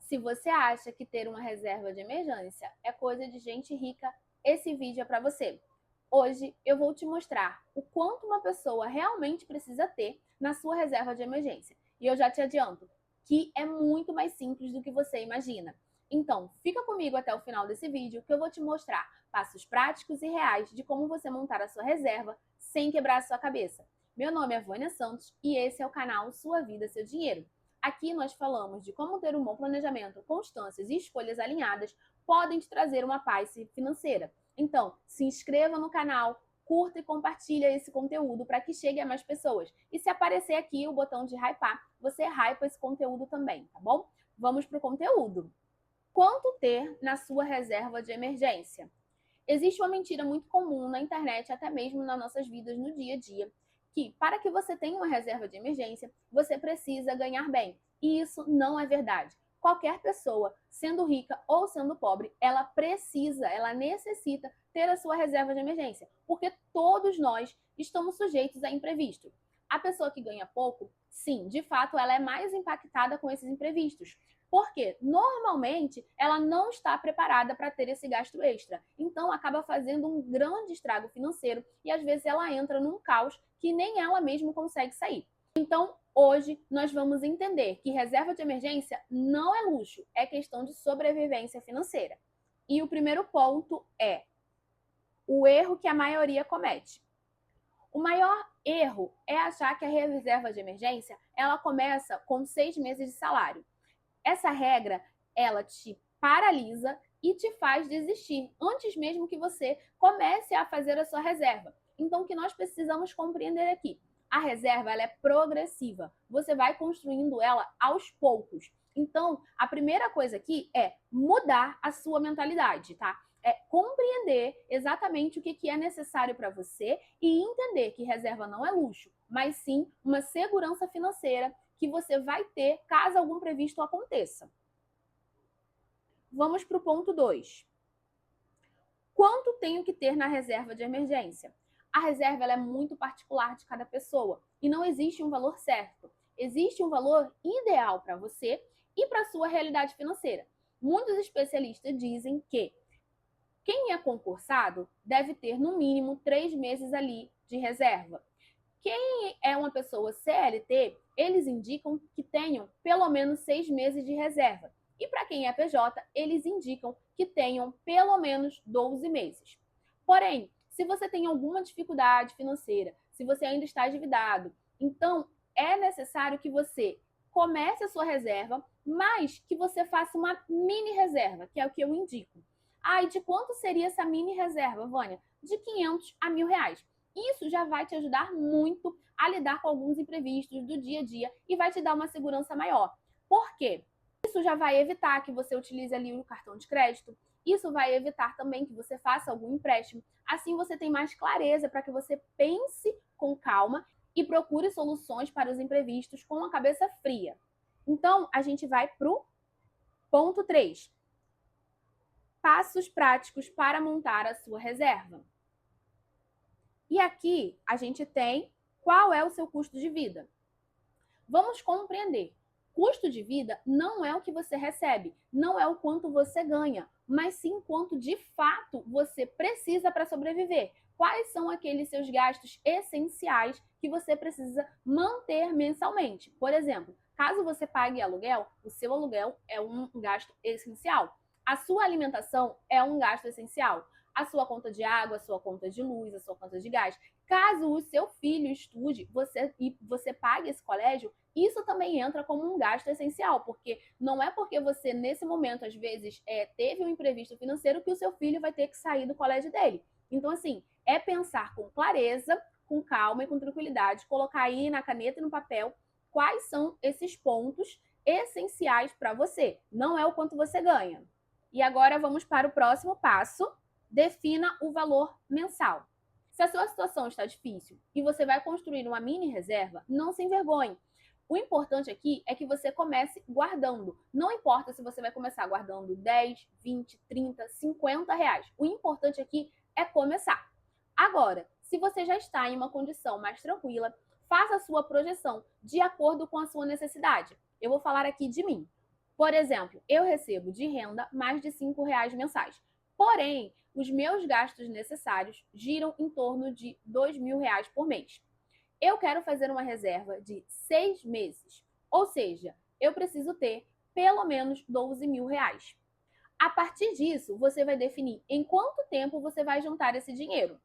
Se você acha que ter uma reserva de emergência é coisa de gente rica, esse vídeo é para você. Hoje eu vou te mostrar o quanto uma pessoa realmente precisa ter na sua reserva de emergência. E eu já te adianto que é muito mais simples do que você imagina. Então, fica comigo até o final desse vídeo que eu vou te mostrar passos práticos e reais de como você montar a sua reserva sem quebrar a sua cabeça. Meu nome é Vânia Santos e esse é o canal Sua Vida, Seu Dinheiro. Aqui nós falamos de como ter um bom planejamento, constâncias e escolhas alinhadas podem te trazer uma paz financeira. Então, se inscreva no canal, curta e compartilha esse conteúdo para que chegue a mais pessoas. E se aparecer aqui o botão de hypar, você hypa esse conteúdo também, tá bom? Vamos para o conteúdo. Quanto ter na sua reserva de emergência? Existe uma mentira muito comum na internet, até mesmo nas nossas vidas no dia a dia, que para que você tenha uma reserva de emergência, você precisa ganhar bem. E isso não é verdade. Qualquer pessoa, sendo rica ou sendo pobre, ela necessita ter a sua reserva de emergência, porque todos nós estamos sujeitos a imprevisto. A pessoa que ganha pouco, sim, de fato, ela é mais impactada com esses imprevistos. Porque normalmente ela não está preparada para ter esse gasto extra. Então acaba fazendo um grande estrago financeiro e às vezes ela entra num caos que nem ela mesma consegue sair. Então, hoje nós vamos entender que reserva de emergência não é luxo, é questão de sobrevivência financeira. E o primeiro ponto é o erro que a maioria comete. O maior erro é achar que a reserva de emergência ela começa com 6 meses de salário. Essa regra, ela te paralisa e te faz desistir antes mesmo que você comece a fazer a sua reserva. Então, o que nós precisamos compreender aqui? A reserva, ela é progressiva. Você vai construindo ela aos poucos. Então, a primeira coisa aqui é mudar a sua mentalidade, tá? É compreender exatamente o que é necessário para você e entender que reserva não é luxo, mas sim uma segurança financeira que você vai ter caso algum imprevisto aconteça. Vamos para o ponto 2. Quanto tenho que ter na reserva de emergência? A reserva ela é muito particular de cada pessoa e não existe um valor certo. Existe um valor ideal para você e para a sua realidade financeira. Muitos especialistas dizem que quem é concursado deve ter no mínimo 3 meses ali de reserva. Quem é uma pessoa CLT, eles indicam que tenham pelo menos 6 meses de reserva. E para quem é PJ, eles indicam que tenham pelo menos 12 meses. Porém, se você tem alguma dificuldade financeira, se você ainda está endividado, então é necessário que você comece a sua reserva, mas que você faça uma mini reserva, que é o que eu indico. Ah, e de quanto seria essa mini reserva, Vânia? De 500 a R$ 1.000. Isso já vai te ajudar muito a lidar com alguns imprevistos do dia a dia e vai te dar uma segurança maior. Por quê? Isso já vai evitar que você utilize ali o cartão de crédito. Isso vai evitar também que você faça algum empréstimo. Assim você tem mais clareza para que você pense com calma e procure soluções para os imprevistos com a cabeça fria. Então, a gente vai para o ponto 3. Passos práticos para montar a sua reserva. E aqui a gente tem qual é o seu custo de vida. Vamos compreender. Custo de vida não é o que você recebe, não é o quanto você ganha, mas sim quanto de fato você precisa para sobreviver. Quais são aqueles seus gastos essenciais que você precisa manter mensalmente? Por exemplo, caso você pague aluguel, o seu aluguel é um gasto essencial. A sua alimentação é um gasto essencial. A sua conta de água, a sua conta de luz, a sua conta de gás. Caso o seu filho estude e você pague esse colégio, isso também entra como um gasto essencial, porque não é porque você, nesse momento, às vezes, teve um imprevisto financeiro que o seu filho vai ter que sair do colégio dele. Então, assim, é pensar com clareza, com calma e com tranquilidade, colocar aí na caneta e no papel quais são esses pontos essenciais para você. Não é o quanto você ganha. E agora vamos para o próximo passo. Defina o valor mensal. Se a sua situação está difícil e você vai construir uma mini reserva, não se envergonhe. O importante aqui é que você comece guardando. Não importa se você vai começar guardando 10, 20, 30, 50 reais. O importante aqui é começar. Agora, se você já está em uma condição mais tranquila, faça a sua projeção de acordo com a sua necessidade. Eu vou falar aqui de mim. Por exemplo, eu recebo de renda mais de R$ 5 mensais. Porém, os meus gastos necessários giram em torno de R$ 2.000 por mês. Eu quero fazer uma reserva de 6 meses, ou seja, eu preciso ter pelo menos R$ 12.000. A partir disso, você vai definir em quanto tempo você vai juntar esse dinheiro.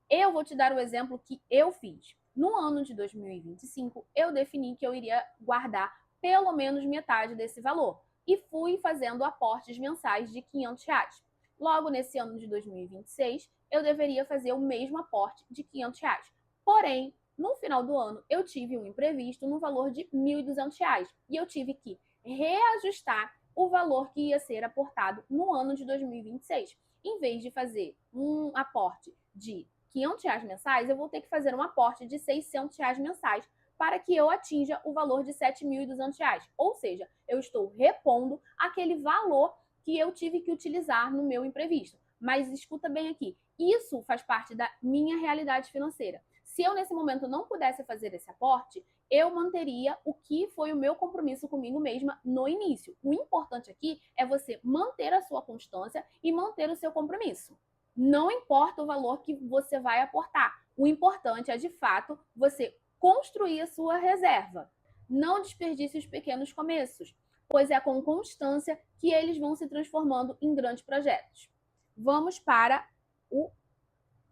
Eu vou te dar o exemplo que eu fiz. No ano de 2025, eu defini que eu iria guardar pelo menos metade desse valor e fui fazendo aportes mensais de R$ 500. Logo, nesse ano de 2026, eu deveria fazer o mesmo aporte de R$ 500. Porém, no final do ano, eu tive um imprevisto no valor de R$ 1.200 e eu tive que reajustar o valor que ia ser aportado no ano de 2026. Em vez de fazer um aporte de R$ 500 mensais, eu vou ter que fazer um aporte de R$ 600 mensais para que eu atinja o valor de R$ 7.200. Ou seja, eu estou repondo aquele valor que eu tive que utilizar no meu imprevisto. Mas escuta bem aqui, isso faz parte da minha realidade financeira. Se eu, nesse momento, não pudesse fazer esse aporte, eu manteria o que foi o meu compromisso comigo mesma no início. O importante aqui é você manter a sua constância e manter o seu compromisso. Não importa o valor que você vai aportar. O importante é, de fato, você construir a sua reserva. Não desperdice os pequenos começos, pois é com constância que eles vão se transformando em grandes projetos. Vamos para o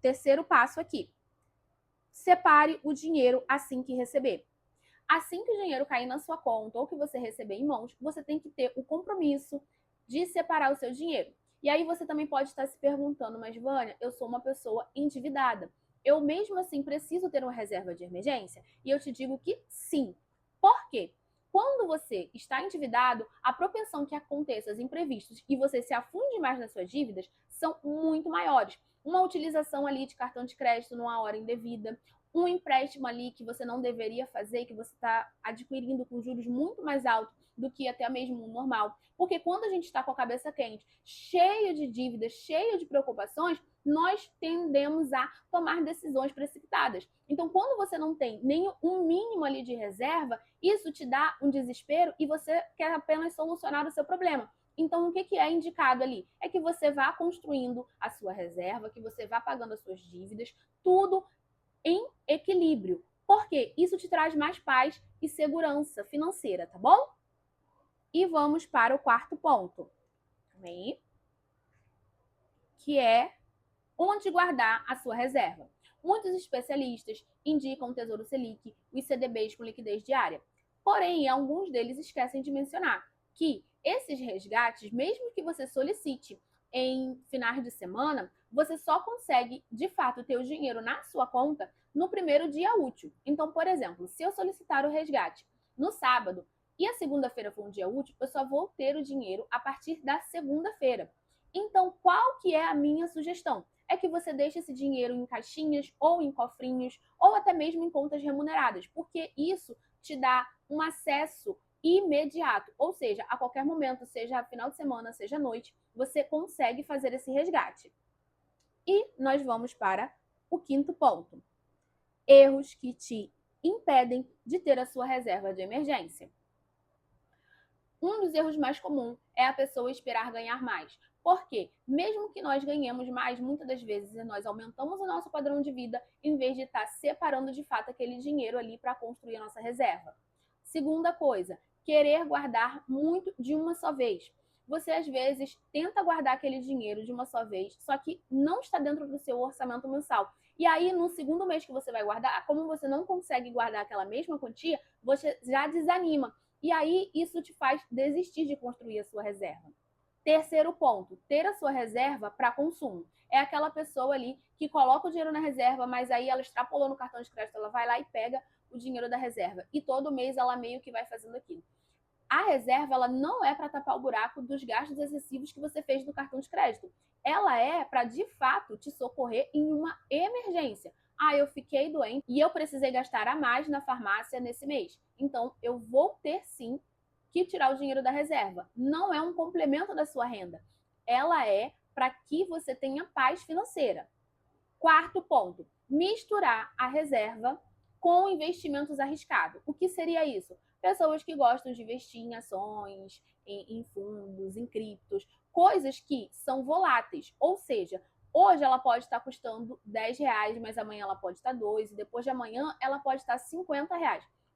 terceiro passo aqui. Separe o dinheiro assim que receber. Assim que o dinheiro cair na sua conta ou que você receber em mãos, você tem que ter o compromisso de separar o seu dinheiro. E aí você também pode estar se perguntando, mas Vânia, eu sou uma pessoa endividada. Eu mesmo assim preciso ter uma reserva de emergência? E eu te digo que sim. Por quê? Quando você está endividado, a propensão que aconteça os imprevistos e você se afunde mais nas suas dívidas são muito maiores. Uma utilização ali de cartão de crédito numa hora indevida, um empréstimo ali que você não deveria fazer, que você está adquirindo com juros muito mais altos do que até mesmo o normal. Porque quando a gente está com a cabeça quente, cheio de dívidas, cheio de preocupações, nós tendemos a tomar decisões precipitadas. Então, quando você não tem nem um mínimo ali de reserva, isso te dá um desespero e você quer apenas solucionar o seu problema. Então, o que é indicado ali? É que você vá construindo a sua reserva, que você vá pagando as suas dívidas, tudo em equilíbrio. Porque isso te traz mais paz e segurança financeira, tá bom? E vamos para o quarto ponto, que é onde guardar a sua reserva. Muitos especialistas indicam o Tesouro Selic, os CDBs com liquidez diária. Porém, alguns deles esquecem de mencionar que esses resgates, mesmo que você solicite em finais de semana, você só consegue, de fato, ter o dinheiro na sua conta no primeiro dia útil. Então, por exemplo, se eu solicitar o resgate no sábado e a segunda-feira for um dia útil, eu só vou ter o dinheiro a partir da segunda-feira. Então, qual que é a minha sugestão? É que você deixe esse dinheiro em caixinhas ou em cofrinhos ou até mesmo em contas remuneradas, porque isso te dá um acesso imediato, ou seja, a qualquer momento, seja final de semana, seja noite, você consegue fazer esse resgate. E nós vamos para o quinto ponto. Erros que te impedem de ter a sua reserva de emergência. Um dos erros mais comuns é a pessoa esperar ganhar mais. Porque, mesmo que nós ganhemos mais, muitas das vezes nós aumentamos o nosso padrão de vida em vez de estar separando de fato aquele dinheiro ali para construir a nossa reserva. Segunda coisa, querer guardar muito de uma só vez. Você às vezes tenta guardar aquele dinheiro de uma só vez, só que não está dentro do seu orçamento mensal. E aí, no segundo mês que você vai guardar, como você não consegue guardar aquela mesma quantia, você já desanima. E aí, isso te faz desistir de construir a sua reserva. Terceiro ponto, ter a sua reserva para consumo. É aquela pessoa ali que coloca o dinheiro na reserva, mas aí ela extrapolou no cartão de crédito, ela vai lá e pega o dinheiro da reserva. E todo mês ela meio que vai fazendo aquilo. A reserva, ela não é para tapar o buraco dos gastos excessivos que você fez no cartão de crédito. Ela é para, de fato, te socorrer em uma emergência. Ah, eu fiquei doente e eu precisei gastar a mais na farmácia nesse mês. Então, eu vou ter sim que tirar o dinheiro da reserva. Não é um complemento da sua renda. Ela é para que você tenha paz financeira. Quarto ponto, misturar a reserva com investimentos arriscados. O que seria isso? pessoas que gostam de investir em ações, em fundos, em criptos, coisas que são voláteis, ou seja, hoje ela pode estar custando R$ 10, mas amanhã ela pode estar 2, e depois de amanhã ela pode estar R$ 50.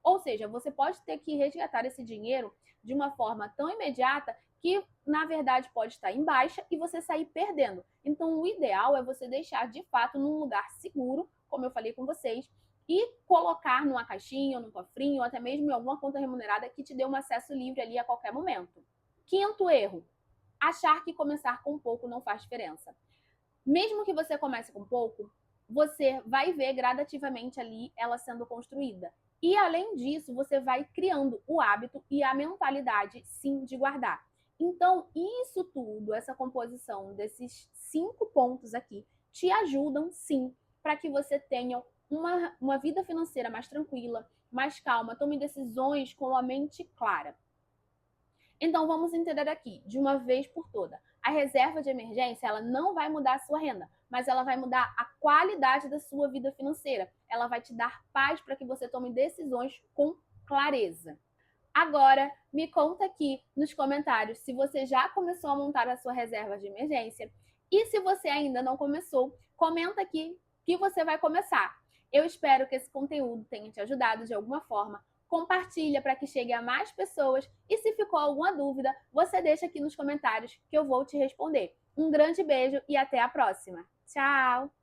Ou seja, você pode ter que resgatar esse dinheiro de uma forma tão imediata que, na verdade, pode estar em baixa e você sair perdendo. Então, o ideal é você deixar, de fato, num lugar seguro, como eu falei com vocês, e colocar numa caixinha, ou num cofrinho, ou até mesmo em alguma conta remunerada que te dê um acesso livre ali a qualquer momento. Quinto erro, achar que começar com pouco não faz diferença. Mesmo que você comece com pouco, você vai ver gradativamente ali ela sendo construída. E além disso, você vai criando o hábito e a mentalidade, sim, de guardar. Então, isso tudo, essa composição desses 5 pontos aqui, te ajudam, sim, para que você tenha uma vida financeira mais tranquila, mais calma, tome decisões com a mente clara. Então, vamos entender aqui, de uma vez por toda. A reserva de emergência, ela não vai mudar a sua renda, mas ela vai mudar a qualidade da sua vida financeira. Ela vai te dar paz para que você tome decisões com clareza. Agora, me conta aqui nos comentários se você já começou a montar a sua reserva de emergência. E se você ainda não começou, comenta aqui que você vai começar. Eu espero que esse conteúdo tenha te ajudado de alguma forma. Compartilha para que chegue a mais pessoas e se ficou alguma dúvida, você deixa aqui nos comentários que eu vou te responder. Um grande beijo e até a próxima. Tchau!